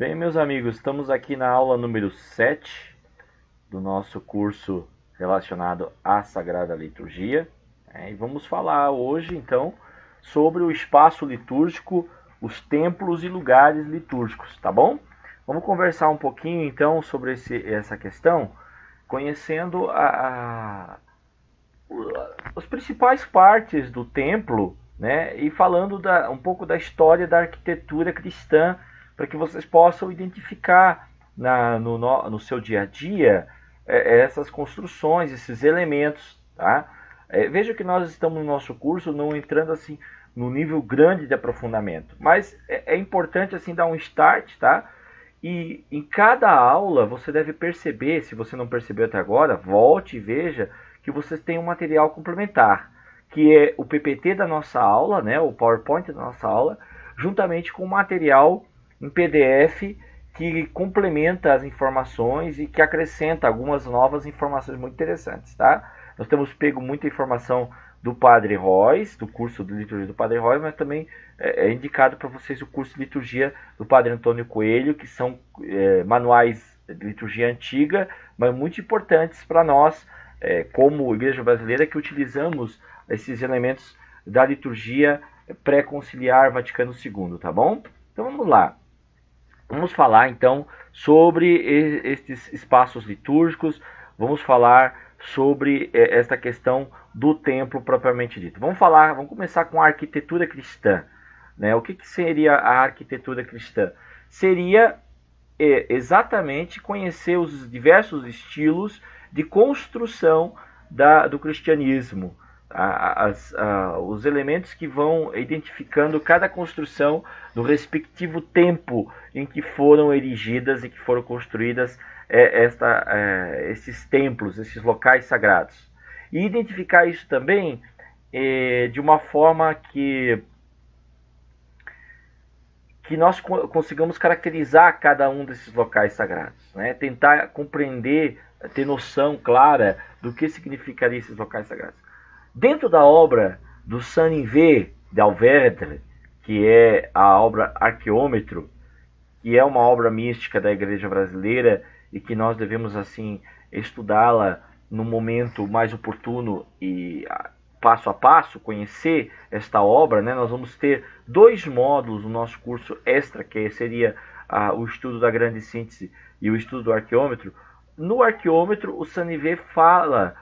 Bem, meus amigos, estamos aqui na aula número 7 do nosso curso relacionado à Sagrada Liturgia. E vamos falar hoje, então, sobre o espaço litúrgico, os templos e lugares litúrgicos, tá bom? Vamos conversar um pouquinho, então, sobre essa questão, conhecendo as principais partes do templo, né? E falando um pouco da história da arquitetura cristã, para que vocês possam identificar no seu dia a dia essas construções, esses elementos, tá? Veja que nós estamos no nosso curso não entrando assim no nível grande de aprofundamento, mas é importante assim dar um start, tá? E em cada aula você deve perceber, se você não percebeu até agora, volte e veja que vocês têm um material complementar, que é o PPT da nossa aula, né, o PowerPoint da nossa aula, juntamente com o material em PDF que complementa as informações e que acrescenta algumas novas informações muito interessantes, tá? Nós temos pego muita informação do Padre Royce, do curso de liturgia do Padre Royce, mas também é indicado para vocês o curso de liturgia do Padre Antônio Coelho, que são manuais de liturgia antiga, mas muito importantes para nós, como Igreja Brasileira, que utilizamos esses elementos da liturgia pré-conciliar Vaticano II, tá bom? Então vamos lá. Vamos falar então sobre estes espaços litúrgicos, vamos falar sobre esta questão do templo propriamente dito. Vamos começar com a arquitetura cristã, né? O que seria a arquitetura cristã? Seria exatamente conhecer os diversos estilos de construção do cristianismo, os elementos que vão identificando cada construção do respectivo tempo em que foram erigidas e que foram construídas esses templos, esses locais sagrados. E identificar isso também de uma forma que nós consigamos caracterizar cada um desses locais sagrados, né? Tentar compreender, ter noção clara do que significaria esses locais sagrados. Dentro da obra do Saint-Yves d'Alverdre, que é a obra Arqueômetro, que é uma obra mística da Igreja Brasileira e que nós devemos assim estudá-la no momento mais oportuno e passo a passo, conhecer esta obra, né? Nós vamos ter 2 módulos no nosso curso extra, que seria o estudo da grande síntese e o estudo do arqueômetro. No arqueômetro, o Saint-Yves fala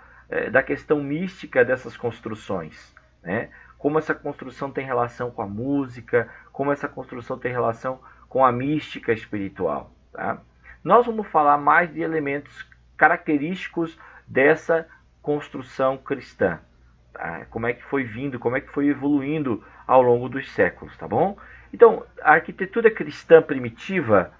da questão mística dessas construções, né? Como essa construção tem relação com a música, como essa construção tem relação com a mística espiritual, tá? Nós vamos falar mais de elementos característicos dessa construção cristã, tá? Como é que foi vindo, como é que foi evoluindo ao longo dos séculos, tá bom? Então, a arquitetura cristã primitiva,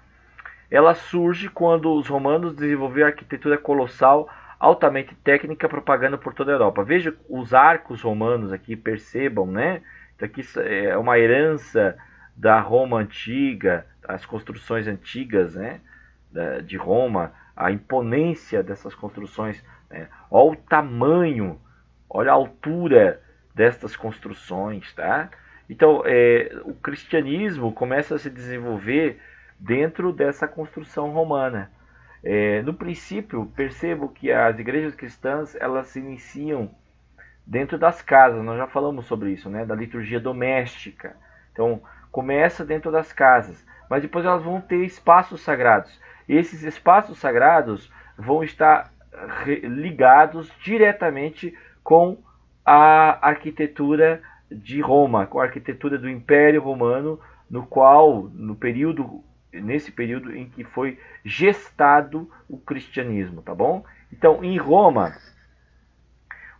ela surge quando os romanos desenvolveram a arquitetura colossal altamente técnica propaganda por toda a Europa. Veja os arcos romanos aqui, percebam, né? Isso aqui é uma herança da Roma antiga, as construções antigas, né? De Roma, a imponência dessas construções, né? Olha o tamanho, olha a altura destas construções, tá? Então, o cristianismo começa a se desenvolver dentro dessa construção romana. No princípio, percebo que as igrejas cristãs elas se iniciam dentro das casas. Nós já falamos sobre isso, né? Da liturgia doméstica. Então, começa dentro das casas, mas depois elas vão ter espaços sagrados. E esses espaços sagrados vão estar ligados diretamente com a arquitetura de Roma, com a arquitetura do Império Romano, no qual, nesse período em que foi gestado o cristianismo, tá bom? Então, em Roma,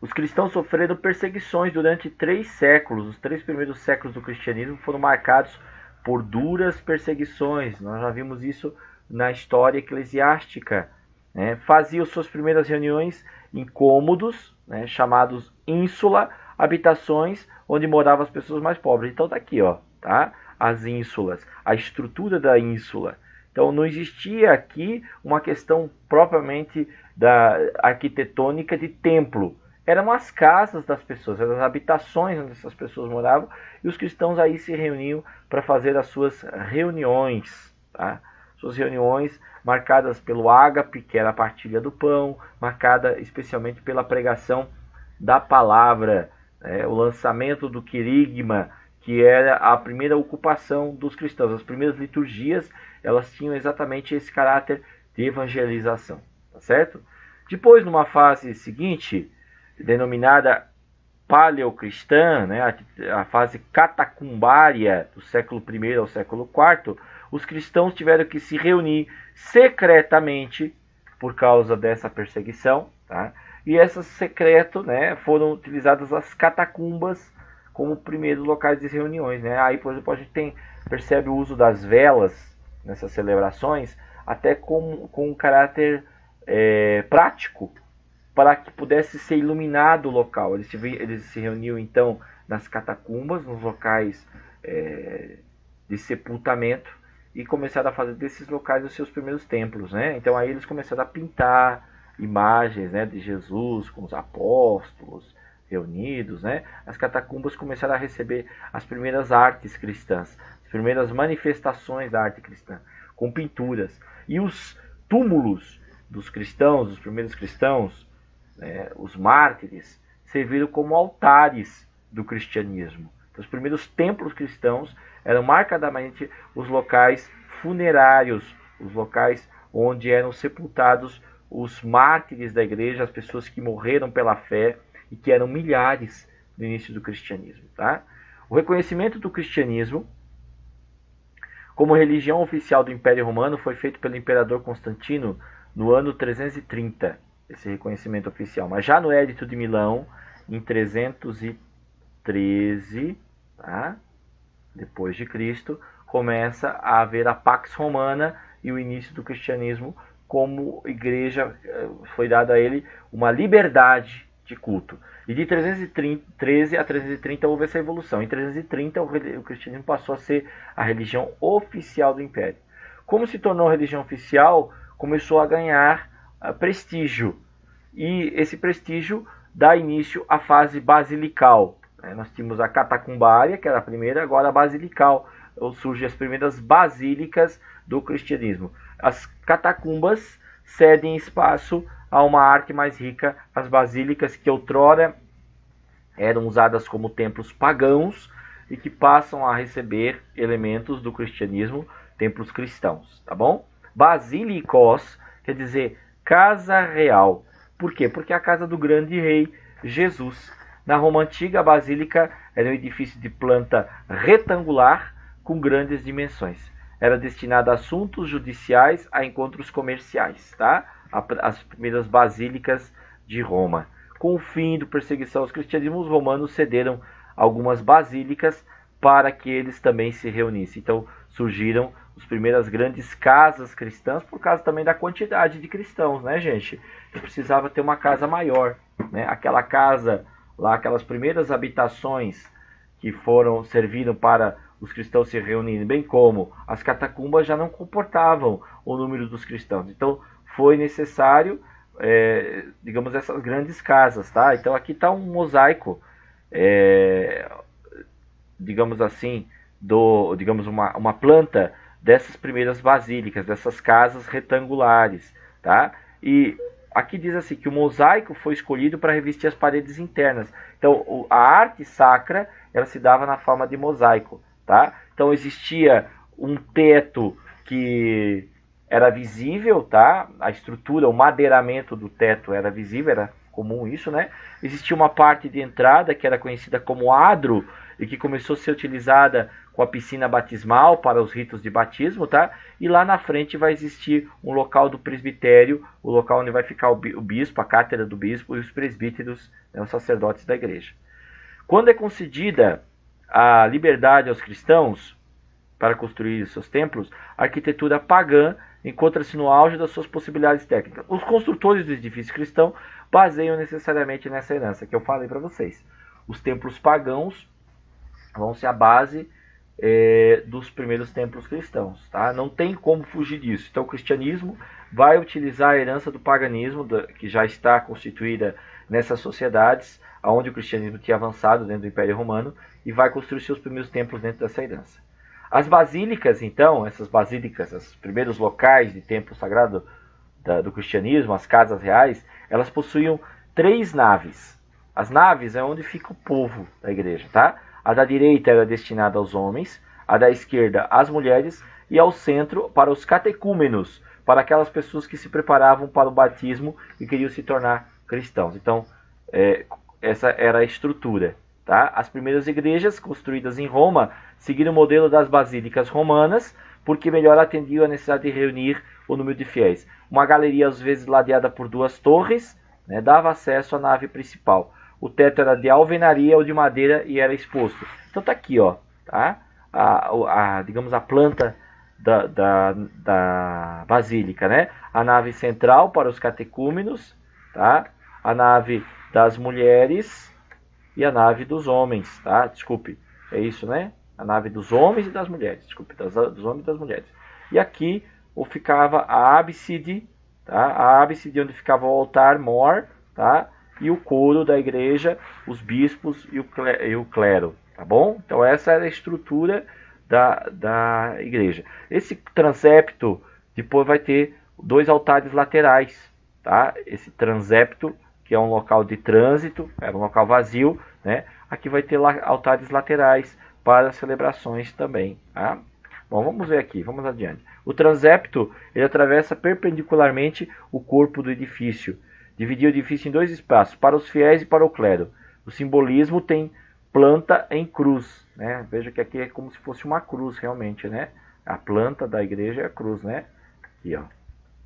os cristãos sofreram perseguições durante 3 séculos. Os 3 primeiros séculos do cristianismo foram marcados por duras perseguições. Nós já vimos isso na história eclesiástica, né? Faziam suas primeiras reuniões em cômodos, né, chamados ínsula, habitações onde moravam as pessoas mais pobres. Então tá aqui, ó, tá? As ínsulas, a estrutura da ínsula. Então não existia aqui uma questão propriamente da arquitetônica de templo. Eram as casas das pessoas, eram as habitações onde essas pessoas moravam, e os cristãos aí se reuniam para fazer as suas reuniões, tá? suas reuniões marcadas pelo ágape, que era a partilha do pão, marcada especialmente pela pregação da palavra, o lançamento do querigma, que era a primeira ocupação dos cristãos. As primeiras liturgias, elas tinham exatamente esse caráter de evangelização, tá certo? Depois, numa fase seguinte, denominada paleocristã, a fase catacumbária do século I ao século IV, os cristãos tiveram que se reunir secretamente por causa dessa perseguição, tá? E essas secreto, foram utilizadas as catacumbas como primeiros locais de reuniões, Aí, por exemplo, a gente percebe o uso das velas nessas celebrações, até com um caráter prático, para que pudesse ser iluminado o local. Eles se reuniam então nas catacumbas, nos locais de sepultamento, e começaram a fazer desses locais os seus primeiros templos, Então aí eles começaram a pintar imagens, de Jesus com os apóstolos reunidos, As catacumbas começaram a receber as primeiras artes cristãs, as primeiras manifestações da arte cristã, com pinturas. E os túmulos dos cristãos, dos primeiros cristãos, os mártires, serviram como altares do cristianismo. Então, os primeiros templos cristãos eram marcadamente os locais funerários, os locais onde eram sepultados os mártires da igreja, as pessoas que morreram pela fé, e que eram milhares no início do cristianismo. Tá? O reconhecimento do cristianismo como religião oficial do Império Romano foi feito pelo imperador Constantino no ano 330, esse reconhecimento oficial. Mas já no Edito de Milão, em 313, tá? Depois de Cristo, começa a haver a Pax Romana e o início do cristianismo como igreja. Foi dada a ele uma liberdade de culto. E de 313 a 330 houve essa evolução. Em 330 o cristianismo passou a ser a religião oficial do Império. Como se tornou religião oficial, começou a ganhar prestígio. E esse prestígio dá início à fase basilical. Nós tínhamos a catacumbária, que era a primeira, agora a basilical. Surgem as primeiras basílicas do cristianismo. As catacumbas cedem espaço a uma arte mais rica, as basílicas que outrora eram usadas como templos pagãos e que passam a receber elementos do cristianismo, templos cristãos, tá bom? Basílicos quer dizer casa real. Por quê? Porque é a casa do grande rei Jesus. Na Roma Antiga, a basílica era um edifício de planta retangular com grandes dimensões. Era destinada a assuntos judiciais, a encontros comerciais, tá? As primeiras basílicas de Roma. Com o fim da perseguição aos cristianismos, os romanos cederam algumas basílicas para que eles também se reunissem. Então surgiram as primeiras grandes casas cristãs, por causa também da quantidade de cristãos, gente? E precisava ter uma casa maior, Aquela casa lá, aquelas primeiras habitações que serviram para os cristãos se reunirem, bem como as catacumbas, já não comportavam o número dos cristãos. Então foi necessário, digamos, essas grandes casas, tá? Então aqui está um mosaico, digamos assim, digamos uma planta dessas primeiras basílicas, dessas casas retangulares, tá? E aqui diz assim que o mosaico foi escolhido para revestir as paredes internas. Então a arte sacra, ela se dava na forma de mosaico, tá? Então existia um teto que era visível, tá? A estrutura, o madeiramento do teto era visível, era comum isso, Existia uma parte de entrada que era conhecida como adro e que começou a ser utilizada com a piscina batismal para os ritos de batismo, tá? E lá na frente vai existir um local do presbitério, o local onde vai ficar o bispo, a cátedra do bispo e os presbíteros, os sacerdotes da igreja. Quando é concedida a liberdade aos cristãos para construir seus templos, a arquitetura pagã encontra-se no auge das suas possibilidades técnicas. Os construtores do edifício cristão baseiam necessariamente nessa herança que eu falei para vocês. Os templos pagãos vão ser a base dos primeiros templos cristãos, tá? Não tem como fugir disso. Então o cristianismo vai utilizar a herança do paganismo, que já está constituída nessas sociedades, onde o cristianismo tinha avançado dentro do Império Romano, e vai construir seus primeiros templos dentro dessa herança. As basílicas, então, essas basílicas, os primeiros locais de templo sagrado do cristianismo, as casas reais, elas possuíam 3 naves. As naves é onde fica o povo da igreja, tá? A da direita era destinada aos homens, a da esquerda às mulheres e ao centro para os catecúmenos, para aquelas pessoas que se preparavam para o batismo e queriam se tornar cristãos. Então, essa era a estrutura. Tá? As primeiras igrejas construídas em Roma seguiram o modelo das basílicas romanas, porque melhor atendiam a necessidade de reunir o número de fiéis. Uma galeria, às vezes ladeada por 2 torres, né, dava acesso à nave principal. O teto era de alvenaria ou de madeira e era exposto. Então está aqui, ó, tá? Digamos, a planta da basílica, né? A nave central para os catecúmenos, tá? A nave das mulheres e a nave dos homens, tá? Desculpe, é isso, né? A nave dos homens e das mulheres, desculpe, dos homens e das mulheres. E aqui ficava a ábside, tá? A ábside onde ficava o altar-mor, tá? E o coro da igreja, os bispos e o clero, tá bom? Então essa era a estrutura da igreja. Esse transepto depois vai ter 2 altares laterais, tá? Esse transepto, que é um local de trânsito, era um local vazio, né? Aqui vai ter altares laterais para celebrações também, tá? Bom, vamos ver aqui, vamos adiante. O transepto, ele atravessa perpendicularmente o corpo do edifício. Dividia o edifício em 2 espaços, para os fiéis e para o clero. O simbolismo tem planta em cruz, né? Veja que aqui é como se fosse uma cruz realmente, né? A planta da igreja é a cruz, né? Aqui, ó,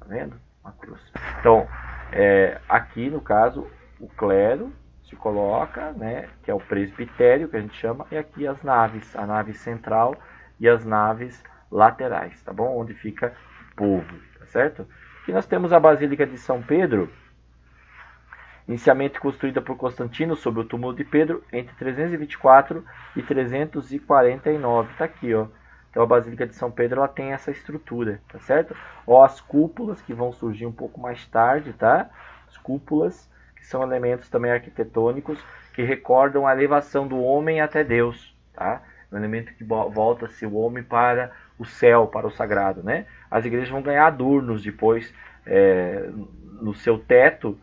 tá vendo? Uma cruz. Então, aqui no caso, o clero se coloca, né? Que é o presbitério, que a gente chama, e aqui as naves, a nave central e as naves laterais, tá bom? Onde fica o povo, tá certo? Aqui nós temos a Basílica de São Pedro, inicialmente construída por Constantino sobre o túmulo de Pedro entre 324 e 349. Está aqui, ó. Então a Basílica de São Pedro, ela tem essa estrutura, tá certo? Ó, as cúpulas que vão surgir um pouco mais tarde, tá? As cúpulas, que são elementos também arquitetônicos que recordam a elevação do homem até Deus, tá? Um elemento que volta-se o homem para o céu, para o sagrado, né? As igrejas vão ganhar adornos depois no seu teto,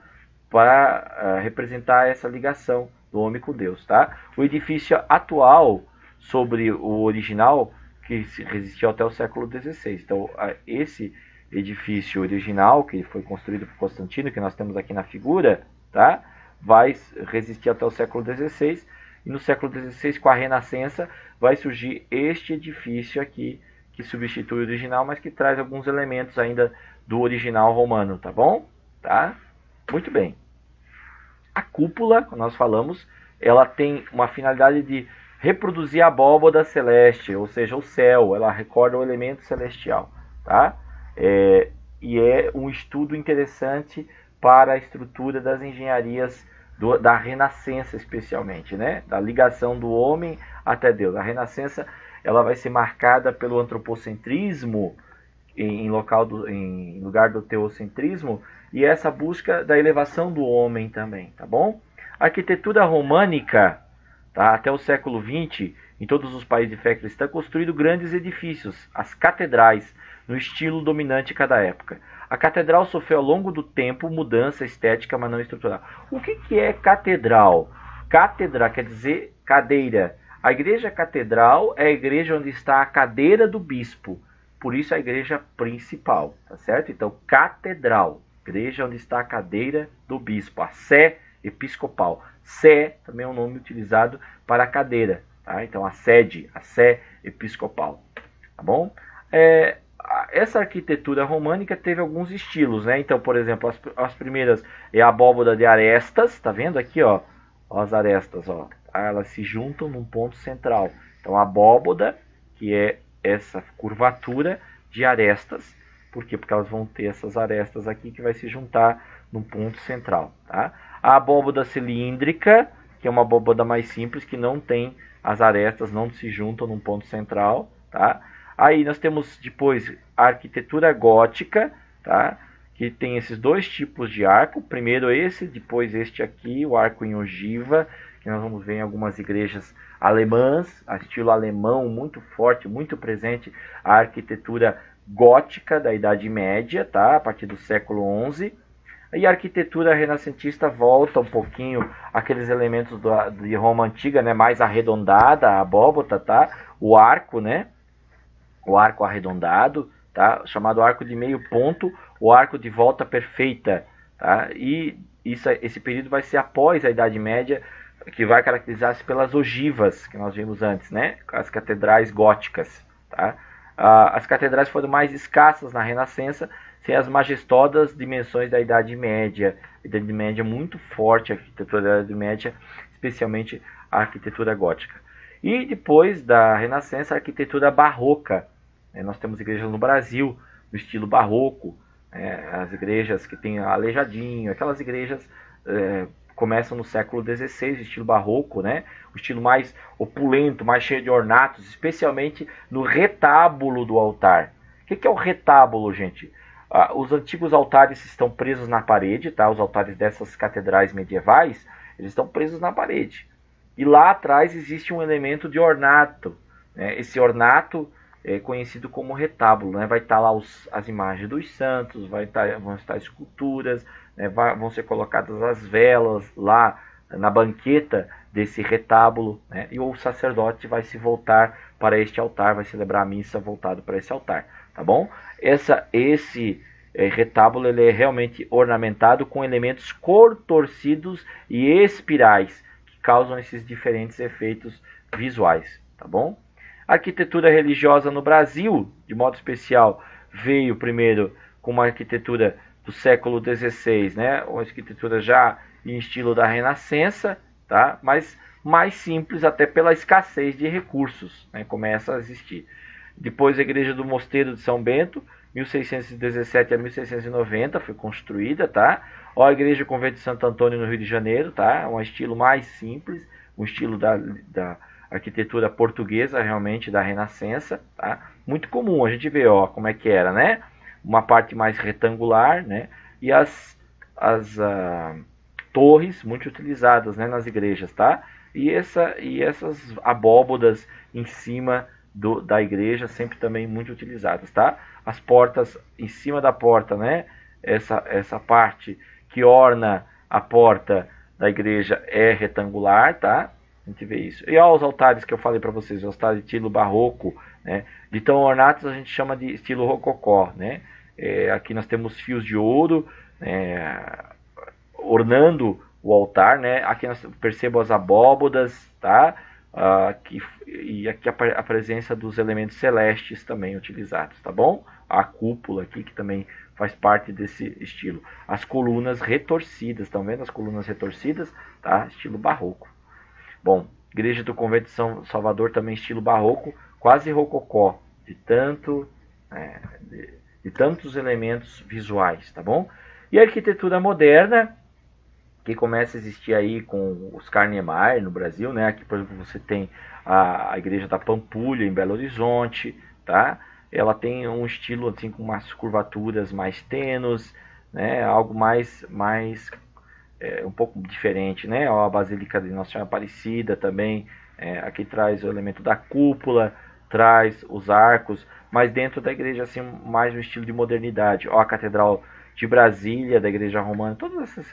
para representar essa ligação do homem com Deus, tá? O edifício atual sobre o original, que resistiu até o século XVI. Então, esse edifício original, que foi construído por Constantino, que nós temos aqui na figura, tá? Vai resistir até o século XVI, e no século XVI, com a Renascença, vai surgir este edifício aqui, que substitui o original, mas que traz alguns elementos ainda do original romano, tá bom? Tá? Muito bem. A cúpula, como nós falamos, ela tem uma finalidade de reproduzir a abóbada celeste, ou seja, o céu. Ela recorda o elemento celestial, tá? E é um estudo interessante para a estrutura das engenharias da Renascença, especialmente, né? Da ligação do homem até Deus. A Renascença, ela vai ser marcada pelo antropocentrismo em lugar do teocentrismo, e essa busca da elevação do homem também, tá bom? A arquitetura românica, tá, até o século XX, em todos os países de fé cristã, construíram grandes edifícios, as catedrais, no estilo dominante de cada época. A catedral sofreu ao longo do tempo mudança estética, mas não estrutural. O que é catedral? Cátedra quer dizer cadeira. A igreja catedral é a igreja onde está a cadeira do bispo. Por isso a igreja principal, tá certo? Então, catedral, igreja onde está a cadeira do bispo, a sé episcopal. Sé também é um nome utilizado para a cadeira, tá? Então, a sede, a sé episcopal, tá bom? Essa arquitetura românica teve alguns estilos, né? Então, por exemplo, as primeiras é a abóbada de arestas, tá vendo aqui, ó? As arestas, ó, elas se juntam num ponto central. Então, a abóbada, que é essa curvatura de arestas. Por quê? Porque elas vão ter essas arestas aqui que vai se juntar num ponto central, tá? A abóbada cilíndrica, que é uma abóbada mais simples, que não tem as arestas, não se juntam num ponto central, tá? Aí nós temos depois a arquitetura gótica, tá? que tem esses dois tipos de arco. Primeiro esse, depois este aqui, o arco em ogiva, que nós vamos ver em algumas igrejas alemãs, estilo alemão muito forte, muito presente, a arquitetura gótica da Idade Média, tá? A partir do século XI. E a arquitetura renascentista volta um pouquinho aqueles elementos de Roma antiga, né? Mais arredondada, a abóbota, tá? O arco, né? O arco arredondado, tá? Chamado arco de meio ponto, o arco de volta perfeita, tá? E esse período vai ser após a Idade Média, que vai caracterizar-se pelas ogivas que nós vimos antes, né? As catedrais góticas, tá? As catedrais foram mais escassas na Renascença, sem as majestosas dimensões da Idade Média. A Idade Média muito forte, a arquitetura da Idade Média, especialmente a arquitetura gótica. E depois da Renascença, a arquitetura barroca. Nós temos igrejas no Brasil, no estilo barroco, as igrejas que tem aleijadinho, aquelas igrejas começam no século XVI, estilo barroco, né? O estilo mais opulento, mais cheio de ornatos, especialmente no retábulo do altar. O que é o retábulo, gente? Os antigos altares estão presos na parede, tá? Os altares dessas catedrais medievais, eles estão presos na parede. E lá atrás existe um elemento de ornato, né? Esse ornato é conhecido como retábulo, né? Vai estar lá as imagens dos santos, vão estar esculturas, né? Vão ser colocadas as velas lá na banqueta desse retábulo, né? E o sacerdote vai se voltar para este altar, vai celebrar a missa voltado para esse altar, tá bom? Esse retábulo ele é realmente ornamentado com elementos contorcidos e espirais que causam esses diferentes efeitos visuais, tá bom? A arquitetura religiosa no Brasil, de modo especial, veio primeiro com uma arquitetura do século XVI, né? Uma arquitetura já em estilo da Renascença, tá? Mas mais simples até pela escassez de recursos, né? Começa a existir. Depois a igreja do Mosteiro de São Bento, 1617 a 1690, foi construída, tá? Ó, a igreja do Convento de Santo Antônio no Rio de Janeiro, tá? Um estilo mais simples, um estilo da arquitetura portuguesa, realmente, da Renascença, tá? Muito comum, a gente vê, ó, como é que era, né? Uma parte mais retangular, né? E as torres muito utilizadas, né, nas igrejas, tá? E essas abóbodas em cima da igreja, sempre também muito utilizadas, tá? As portas, em cima da porta, né? Essa parte que orna a porta da igreja é retangular, tá? A gente vê isso. E ó, os altares que eu falei para vocês, os altares de estilo barroco, né? De tão ornatos a gente chama de estilo rococó, né? Aqui nós temos fios de ouro, ornando o altar, né? Aqui nós percebemos as abóbodas, tá? E aqui a presença dos elementos celestes também utilizados, tá bom? A cúpula aqui que também faz parte desse estilo. As colunas retorcidas, estão vendo as colunas retorcidas? Tá? Estilo barroco. Bom, igreja do Convento de São Salvador também estilo barroco, quase rococó, de tantos elementos visuais, tá bom? E a arquitetura moderna, que começa a existir aí com os Niemeyer no Brasil, né? Aqui, por exemplo, você tem a igreja da Pampulha em Belo Horizonte, tá? Ela tem um estilo assim com umas curvaturas mais tênues, né? Algo mais um pouco diferente, né? A Basílica de Nossa Senhora Aparecida também, aqui traz o elemento da cúpula, traz os arcos, mas dentro da igreja assim mais um estilo de modernidade. Ó, a Catedral de Brasília, da Igreja Romana, todas essas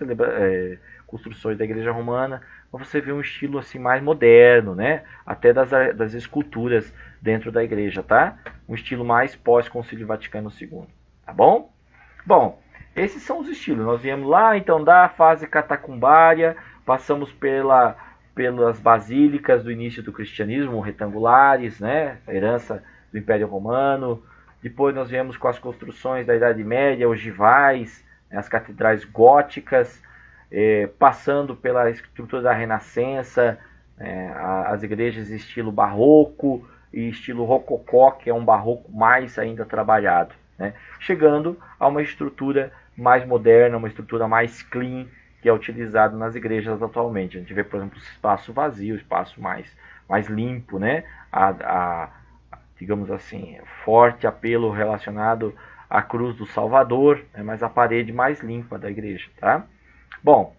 construções da Igreja Romana, você vê um estilo assim mais moderno, né? Até das esculturas dentro da igreja, tá? Um estilo mais pós-Concílio Vaticano II, tá bom? Bom, esses são os estilos. Nós viemos lá, então, da fase catacumbária, passamos pelas basílicas do início do cristianismo, retangulares, né? A herança do Império Romano. Depois nós viemos com as construções da Idade Média, ogivais, as catedrais góticas, passando pela estrutura da Renascença, as igrejas de estilo barroco e estilo rococó, que é um barroco mais ainda trabalhado, né? Chegando a uma estrutura mais moderna, uma estrutura mais clean, que é utilizado nas igrejas atualmente. A gente vê, por exemplo, o espaço vazio, o espaço mais limpo, né? Digamos assim, forte apelo relacionado a cruz do Salvador, mas a parede mais limpa da igreja, tá? Bom,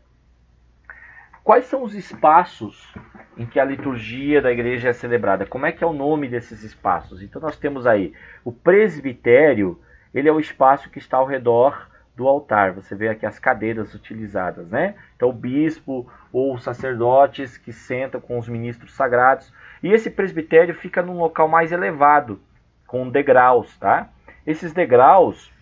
quais são os espaços em que a liturgia da igreja é celebrada? Como é que é o nome desses espaços? Então nós temos aí o presbitério, ele é o espaço que está ao redor do altar. Você vê aqui as cadeiras utilizadas, né? Então o bispo ou os sacerdotes que sentam com os ministros sagrados. E esse presbitério fica num local mais elevado, com degraus, tá? Esses degraus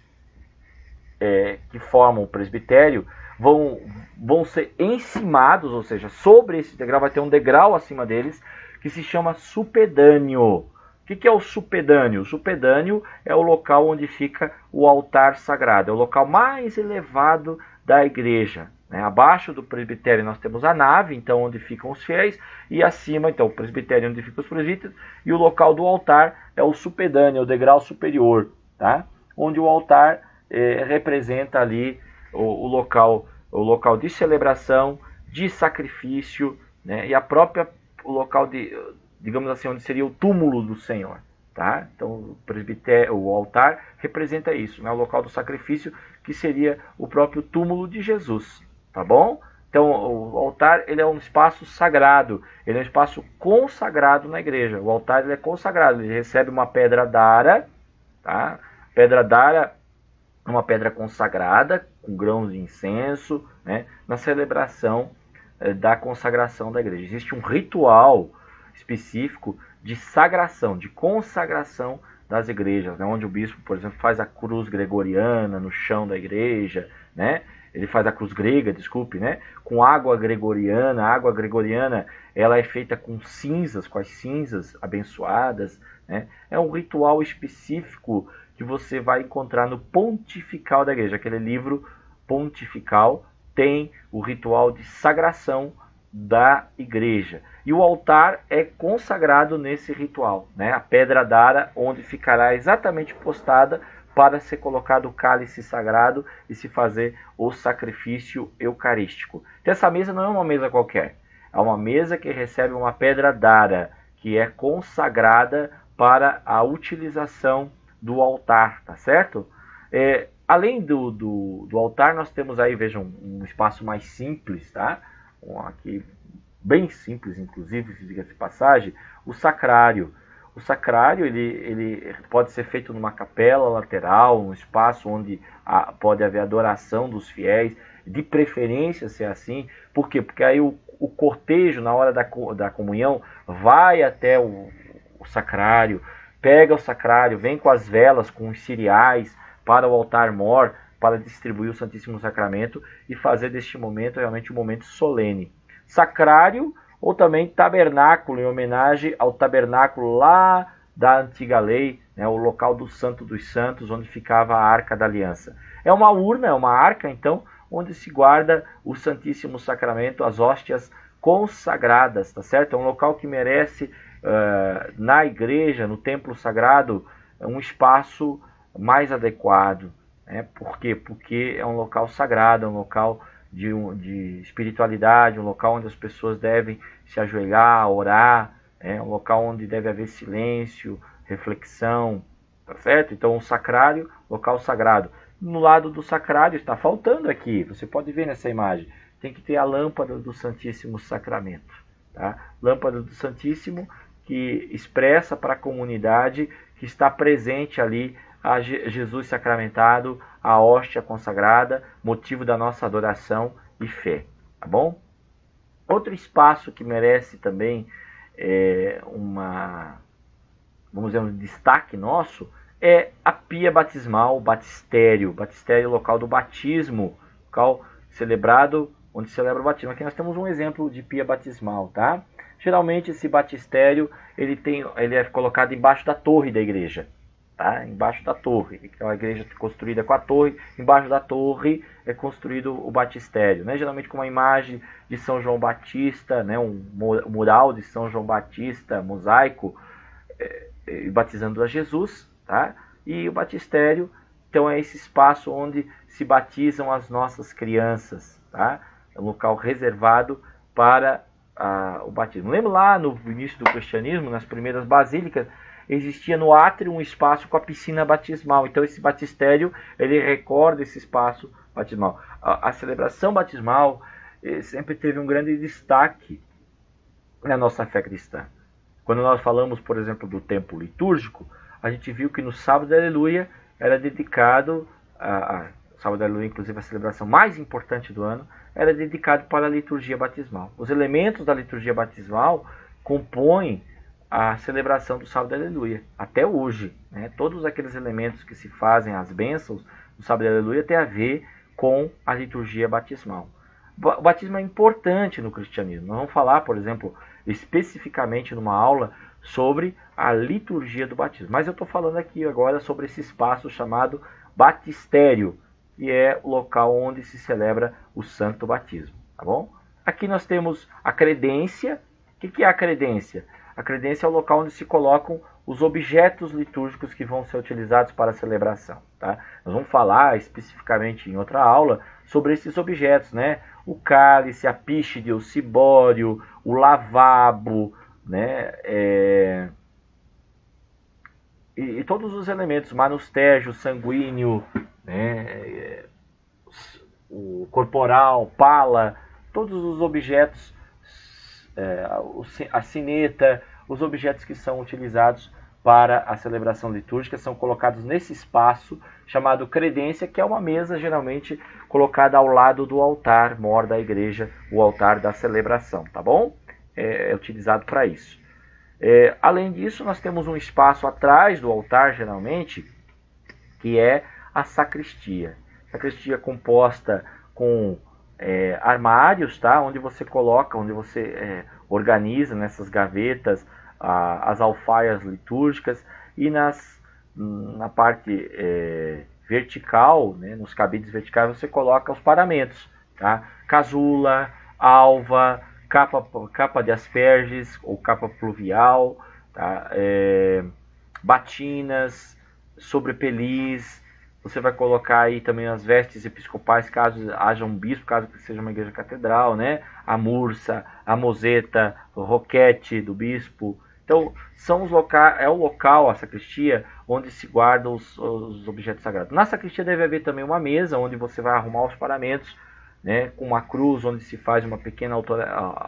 que formam o presbitério vão ser encimados, ou seja, sobre esse degrau vai ter um degrau acima deles que se chama supedâneo. O que é o supedâneo? O supedâneo é o local onde fica o altar sagrado, é o local mais elevado da igreja. Abaixo do presbitério nós temos a nave, então onde ficam os fiéis, e acima, então, o presbitério onde ficam os presbíteros, e o local do altar é o supedâneo, o degrau superior, tá? Onde o altar representa ali o local de celebração, de sacrifício, né? E o local de, digamos assim, onde seria o túmulo do Senhor, tá? Então o presbitério, o altar representa isso, né? O local do sacrifício, que seria o próprio túmulo de Jesus, tá bom? Então o altar, ele é um espaço sagrado, ele é um espaço consagrado na igreja. O altar, ele é consagrado, ele recebe uma pedra dara, tá? Pedra dara, uma pedra consagrada, com grãos de incenso, né, na celebração da consagração da igreja. Existe um ritual específico de sagração, de consagração das igrejas, né, onde o bispo, por exemplo, faz a cruz gregoriana no chão da igreja, né, ele faz a cruz grega, desculpe, né, com água gregoriana. A água gregoriana, ela é feita com cinzas, com as cinzas abençoadas, né. É um ritual específico que você vai encontrar no Pontifical da igreja. Aquele livro pontifical tem o ritual de sagração da igreja. E o altar é consagrado nesse ritual, né? A pedra dara, onde ficará exatamente postada para ser colocado o cálice sagrado e se fazer o sacrifício eucarístico. Então essa mesa não é uma mesa qualquer. É uma mesa que recebe uma pedra dara, que é consagrada para a utilização do altar, tá certo? Além do altar, nós temos aí, vejam, um espaço mais simples, tá? Aqui, bem simples, inclusive, diga-se de passagem, o sacrário. O sacrário, ele pode ser feito numa capela lateral, um espaço onde pode haver adoração dos fiéis, de preferência ser assim. Por quê? Porque aí o cortejo, na hora da comunhão, vai até o sacrário, pega o sacrário, vem com as velas, com os cereais para o altar-mor, para distribuir o Santíssimo Sacramento e fazer deste momento realmente um momento solene. Sacrário ou também tabernáculo, em homenagem ao tabernáculo lá da antiga lei, né, o local do Santo dos Santos, onde ficava a Arca da Aliança. É uma urna, é uma arca, então, onde se guarda o Santíssimo Sacramento, as hóstias consagradas, tá certo? É um local que merece na igreja, no templo sagrado, um espaço mais adequado, né? Por quê? Porque é um local sagrado, é um local de espiritualidade, um local onde as pessoas devem se ajoelhar, orar, um local onde deve haver silêncio, reflexão, tá certo? Então o sacrário, local sagrado. No lado do sacrário está faltando aqui, você pode ver nessa imagem, tem que ter a lâmpada do Santíssimo Sacramento, tá? Lâmpada do Santíssimo, que expressa para a comunidade que está presente ali a Jesus sacramentado, a hóstia consagrada, motivo da nossa adoração e fé, tá bom? Outro espaço que merece também vamos dizer, um destaque nosso é a pia batismal, o batistério, local do batismo, local celebrado, onde celebra o batismo. Aqui nós temos um exemplo de pia batismal, tá? Geralmente esse batistério ele é colocado embaixo da torre da igreja, tá? Embaixo da torre, então a igreja é construída com a torre, embaixo da torre é construído o batistério, né? Geralmente com uma imagem de São João Batista, né? Um mural de São João Batista, mosaico, batizando a Jesus, tá? E o batistério, então, é esse espaço onde se batizam as nossas crianças, tá? É um local reservado para o batismo. Lembra lá no início do cristianismo, nas primeiras basílicas, existia no átrio um espaço com a piscina batismal. Então esse batistério, ele recorda esse espaço batismal. A celebração batismal sempre teve um grande destaque na nossa fé cristã. Quando nós falamos, por exemplo, do tempo litúrgico, a gente viu que no sábado da aleluia era dedicado, o sábado da aleluia, inclusive a celebração mais importante do ano, era dedicado para a liturgia batismal. Os elementos da liturgia batismal compõem a celebração do sábado da aleluia, até hoje. Né? Todos aqueles elementos que se fazem, as bênçãos do sábado da aleluia, tem a ver com a liturgia batismal. O batismo é importante no cristianismo. Nós vamos falar, por exemplo, especificamente numa aula sobre a liturgia do batismo. Mas eu estou falando aqui agora sobre esse espaço chamado batistério, que é o local onde se celebra o santo batismo. Tá bom? Aqui nós temos a credência. O que é a credência? A credência é o local onde se colocam os objetos litúrgicos que vão ser utilizados para a celebração. Tá? Nós vamos falar especificamente em outra aula sobre esses objetos, né? O cálice, a píxide, o cibório, o lavabo, né? E todos os elementos, manustério, sanguíneo, né? O corporal, pala, todos os objetos, a sineta, os objetos que são utilizados para a celebração litúrgica são colocados nesse espaço chamado credência, que é uma mesa geralmente colocada ao lado do altar mor da igreja, o altar da celebração, tá bom? É utilizado para isso. Além disso, nós temos um espaço atrás do altar, geralmente, que é a sacristia. Sacristia composta com armários, tá? Onde você coloca, onde você organiza nessas gavetas as alfaias litúrgicas, e na parte vertical, né, nos cabides verticais, você coloca os paramentos, tá? Casula, alva, capa de asperges ou capa pluvial, tá? Batinas, sobrepeliz. Você vai colocar aí também as vestes episcopais, caso haja um bispo, caso seja uma igreja catedral, né? A mursa, a moseta, o roquete do bispo. Então, é o local, a sacristia, onde se guardam os objetos sagrados. Na sacristia deve haver também uma mesa, onde você vai arrumar os paramentos, né? Com uma cruz, onde se faz uma pequena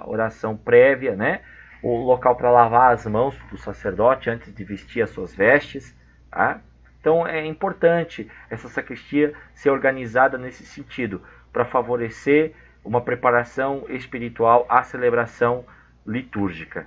oração prévia, né? O local para lavar as mãos do sacerdote antes de vestir as suas vestes, tá? Então é importante essa sacristia ser organizada nesse sentido, para favorecer uma preparação espiritual à celebração litúrgica.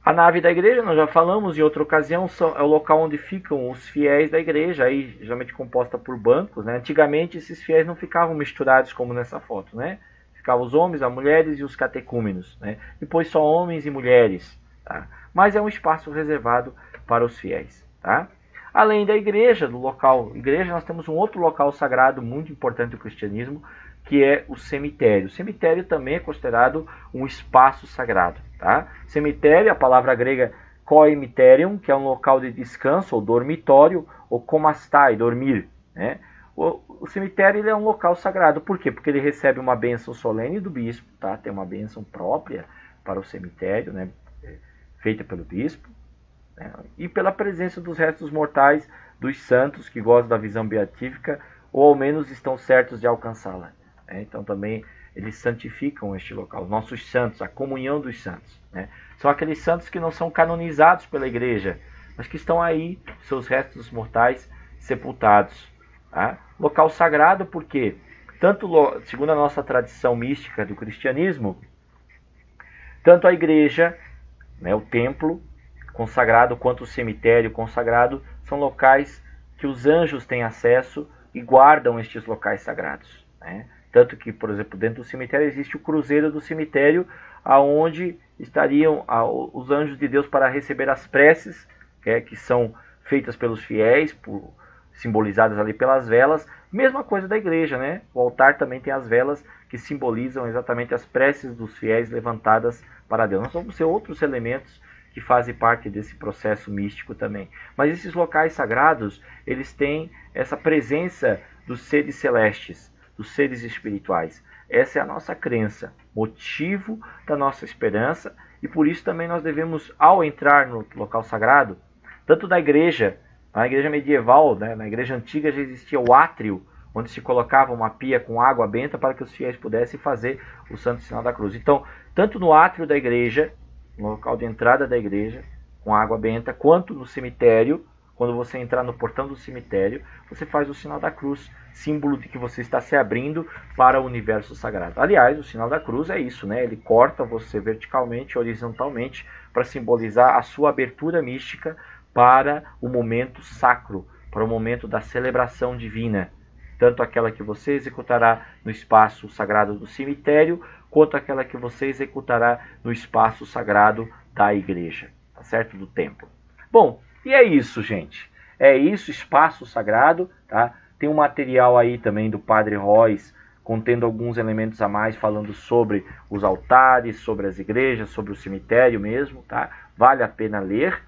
A nave da igreja, nós já falamos em outra ocasião, é o local onde ficam os fiéis da igreja, aí geralmente composta por bancos, né? Antigamente esses fiéis não ficavam misturados como nessa foto, né? Ficavam os homens, as mulheres e os catecúmenos, né? Depois só homens e mulheres, tá? Mas é um espaço reservado para os fiéis, tá? Além da igreja, do local igreja, nós temos um outro local sagrado muito importante do cristianismo, que é o cemitério. O cemitério também é considerado um espaço sagrado. Tá? Cemitério, a palavra grega koimiterium, que é um local de descanso, ou dormitório, ou komastai, dormir. Né? O cemitério ele é um local sagrado. Por quê? Porque ele recebe uma bênção solene do bispo, tá? Tem uma bênção própria para o cemitério, né? Feita pelo bispo, né? E pela presença dos restos mortais dos santos que gozam da visão beatífica, ou ao menos estão certos de alcançá-la. Então também eles santificam este local, os nossos santos, a comunhão dos santos. Né? São aqueles santos que não são canonizados pela igreja, mas que estão aí, seus restos mortais sepultados. Tá? Local sagrado porque, tanto segundo a nossa tradição mística do cristianismo, tanto a igreja, né, o templo consagrado, quanto o cemitério consagrado, são locais que os anjos têm acesso e guardam estes locais sagrados. Né? Tanto que, por exemplo, dentro do cemitério existe o cruzeiro do cemitério, aonde estariam os anjos de Deus para receber as preces, que são feitas pelos fiéis, simbolizadas ali pelas velas. Mesma coisa da igreja, né? O altar também tem as velas que simbolizam exatamente as preces dos fiéis levantadas para Deus. Nós vamos ter outros elementos que fazem parte desse processo místico também. Mas esses locais sagrados, eles têm essa presença dos seres celestes, dos seres espirituais. Essa é a nossa crença, motivo da nossa esperança, e por isso também nós devemos, ao entrar no local sagrado, tanto na igreja medieval, né, na igreja antiga já existia o átrio, onde se colocava uma pia com água benta para que os fiéis pudessem fazer o santo sinal da cruz. Então, tanto no átrio da igreja, no local de entrada da igreja, com água benta, quanto no cemitério, quando você entrar no portão do cemitério, você faz o sinal da cruz, símbolo de que você está se abrindo para o universo sagrado. Aliás, o sinal da cruz é isso, né? Ele corta você verticalmente, horizontalmente, para simbolizar a sua abertura mística para o momento sacro, para o momento da celebração divina. Tanto aquela que você executará no espaço sagrado do cemitério, quanto aquela que você executará no espaço sagrado da igreja, tá certo? Do templo. Bom, e é isso, gente. É isso, espaço sagrado, tá? Tem um material aí também do Padre Royce, contendo alguns elementos a mais, falando sobre os altares, sobre as igrejas, sobre o cemitério mesmo, tá? Vale a pena ler.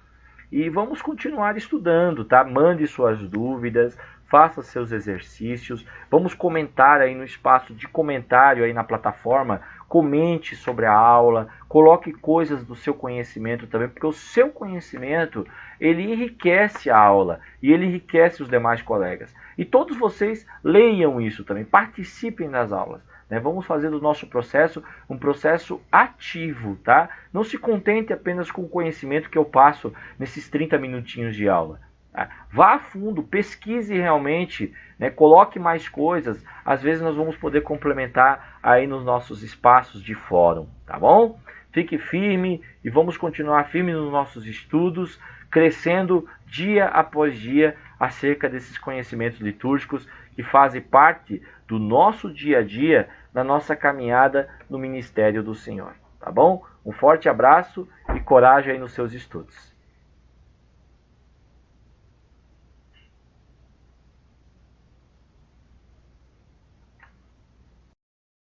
E vamos continuar estudando, tá? Mande suas dúvidas, faça seus exercícios, vamos comentar aí no espaço de comentário aí na plataforma, comente sobre a aula, coloque coisas do seu conhecimento também, porque o seu conhecimento, ele enriquece a aula e ele enriquece os demais colegas. E todos vocês leiam isso também, participem das aulas. Vamos fazer do nosso processo um processo ativo, tá? Não se contente apenas com o conhecimento que eu passo nesses 30 minutinhos de aula. Tá? Vá a fundo, pesquise realmente, né? Coloque mais coisas. Às vezes nós vamos poder complementar aí nos nossos espaços de fórum, tá bom? Fique firme e vamos continuar firme nos nossos estudos, crescendo dia após dia acerca desses conhecimentos litúrgicos que fazem parte do nosso dia a dia, na nossa caminhada no ministério do Senhor, tá bom? Um forte abraço e coragem aí nos seus estudos.